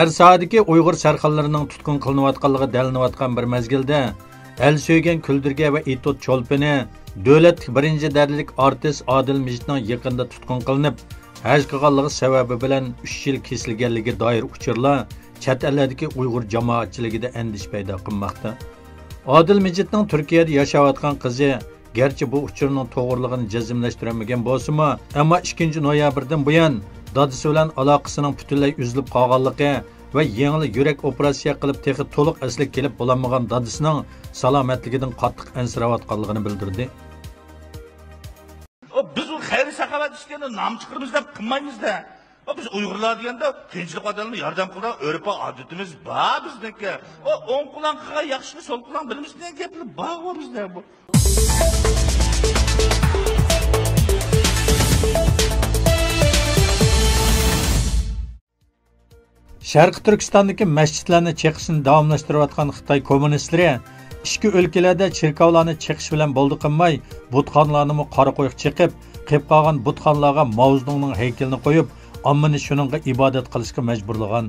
har soatdagi Uyg'ur sarxonlarining tutqun qilinayotganligi dalinyotgan bir mezgilda el so'ygan kuldirga va Etot cho'lpini davlat birinchi darajalik artist Odil Mijitning yaqinda tutqun qilinib, haj qilganligi sababi bilan 3 yil kesilganligi doir uchurlar chet eldagi Uyg'ur jamoatchiligida andish paydo qilmoqda. Odil Mijitning Turkiyada yashayotgan qizi garchi bu uchurning to'g'riligini jazmlashtirmagan bo'lsa-mu, ammo 2 noyabrdan buyon dadisi bilan aloqasining butunlay uzilib qolganligi va yangi yurak operatsiya qilib texi to'liq asli kelib bo'lmagan dadisining salomatligidan qattiq ansirayotganligini bildirdi. Biz u xayri saxovat ishlarni nom chiqiramiz deb qilmaymiz-da. Biz Uyg'urlar deganda tinchlik odamlarga yordam qilgan o'rpa odatimiz bor bizniki. O o'ng quloq qilgan yaxshini so'l quloq bilamiz degan gaplar bor bizda bu. Sharqi Turkistondagi masjidlarni cheqishni davomlashtirayotgan Xitoy kommunistlari ishki o'lkalarda cherkovlarni cheqish bilan bo'ldi qilmay, butxonlarni qora qo'yib cheqib, qilib qolgan butxonlarga Mavzudning haykalini qo'yib, ommani shuningga ibodat qilishga majburlagan.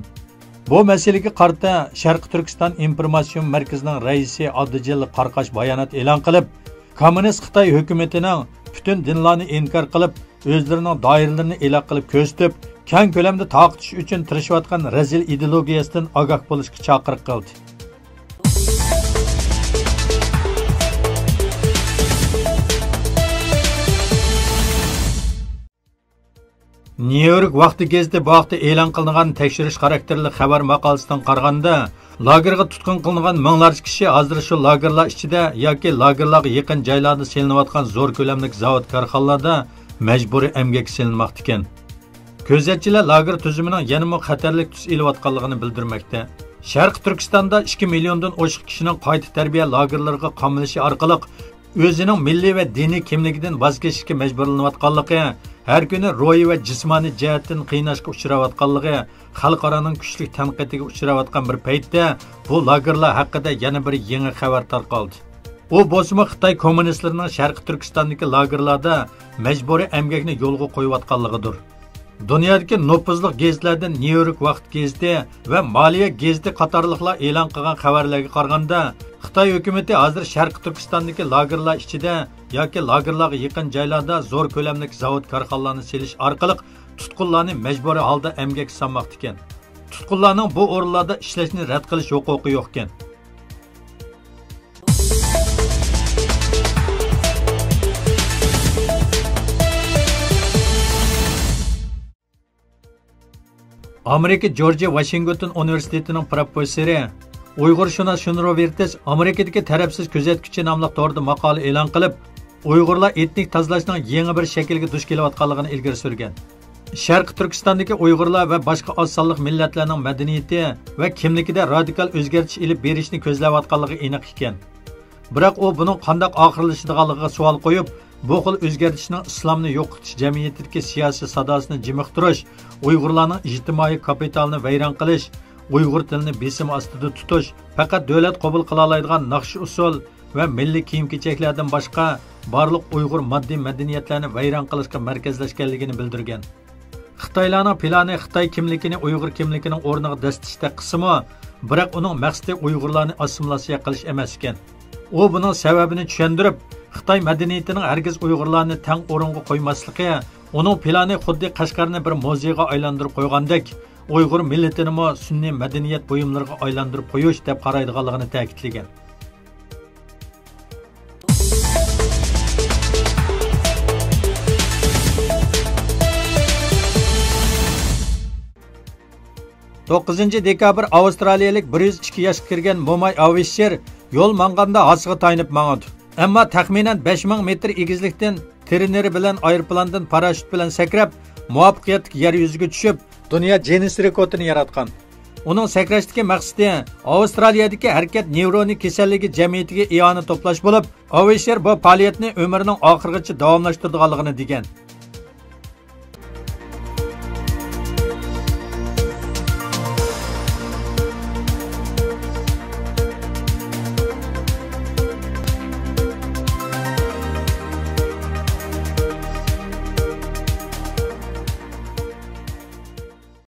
Bu masalaga qarata Sharqi Turkiston informatsion markazining raisi Abdujil Qarqash bayonot e'lon qilib, kommunist Xitoy hukumatining butun dinlarni inkor qilib, o'zlarining doiralarini e'lon qilib ko'rsatib, keng ko'lamda taqtish uchun tirishayotgan razil ideologiyasidan ogoh bo'lishga chaqiriq qildi. New York vaqti gezdi bu vaqtda e'lon qilingan tekshirish xarakterli xabar maqolasidan qaraganda, lagerga tutqun qilingan minglarcha kishi hozir shu lagerlar ichida yoki lagerlarga yaqin joylarda selinayotgan zo'r ko'lamlik zavod korxonalarda majburiy emgak selinmoqda ekan. Ko'zatchilar lager tuzumining yanada xatarlik tus elayotganligini bildirmoqda. Sharq Turkistonda 2 milliondan oshiq kishining qayta tarbiya lagerlariga qamilishi orqali o'zining milliy va diniy kimligidan voz kechishga majburlanayotganligi, har kuni ro'yi va jismoniy jihatdan qiynashga uchrayotganligi, xalqaroning kuchli tanqidiga uchrayotgan bir paytda bu lagerlar haqida yana bir yangi xabar tarqaldi. U bo'lsa Xitoy kommunistlarining Sharqi Turkistondagi lagerlarda majburiy emgakni yo'lga qo'yayotganligidir. Dunyodagi nopuzli gazetlardan New York vaqt gazeti va Moliya gazeti qatorliqlar e'lon qilgan xabarlarga qaraganda, Xitoy hukumatı hozir Sharqi Turkistondagi lagerlar ichida yoki lagerlarga yaqin joylarda zo'r ko'lamli zavod korxonalarni selish orqali tutqunlarni majburiy holda emgak solmoqda ekan. Tutqunlarning bu o'rinlarda ishlashni rad qilish huquqi yo'q ekan. Amerika Georgia Washington Universitetining professori Uyg'urshunos Shunrovertis Amerikadagi tarafsiz kuzatuvchi nomli to'rda maqola e'lon qilib, Uyg'urlar etnik tozalashning yangi bir shakliga duch kelayotganligini ilgari surgan. Sharqi Turkistondagi Uyg'urlar va boshqa oz sonli millatlarning madaniyati va kimligida radikal o'zgartish ilib berishni ko'zlayotganligi aniq ekan. Biroq u buning qanday oxirlashadiganligiga savol qo'yib, bu xil o'zgartishning islomni yo'qotish jamiyatidagi siyosiy sadosini jimiqtirish, Uyg'urlarning ijtimoiy kapitalini vayron qilish, Uyg'ur tilini besim ostida tutish, faqat davlat qabul qila oladigan naqsh usul va milliy kiyim-kechaklardan boshqa barliq Uyg'ur moddiy madaniyatlarini vayron qilishga markazlashganligini bildirgan. Xitoylarning plani Xitoy kimligini Uyg'ur kimligining o'rniga dastishda qismi, biroq uning maqsadi Uyg'urlarni assimilyatsiya qilish emas ekan. U buning sababini tushuntirib, Xitoy madaniyatining hargiz Uyg'urlarni tang o'ringa qo'ymasligi, uning plani xuddi Qashqarni bir muzeyga aylantirib qo'ygandek, Uyg'ur millatini sunniy madaniyat buyumlariga aylantirib qo'yish deb qaraydiganligini ta'kidlagan. To'qqizinchi dekabr Avstraliyalik 102 yoshga kirgan Momay Avishir yo'l manganda hosiga taynib mangadi. Ammo taxminan 5000 metr egizlikdan treneri bilan aeroplandan parashyut bilan sakrab, muvaffaqiyatli yer yuziga tushib, dunyo Guinness rekordini yaratgan. Uning sakrashdagi maqsadi Avstraliyadagi harakat nevroni kasalligi jamiyatiga iona to'plash bo'lib, Avishir bu faoliyatni umrining oxirigacha davomlashtirganligini degan.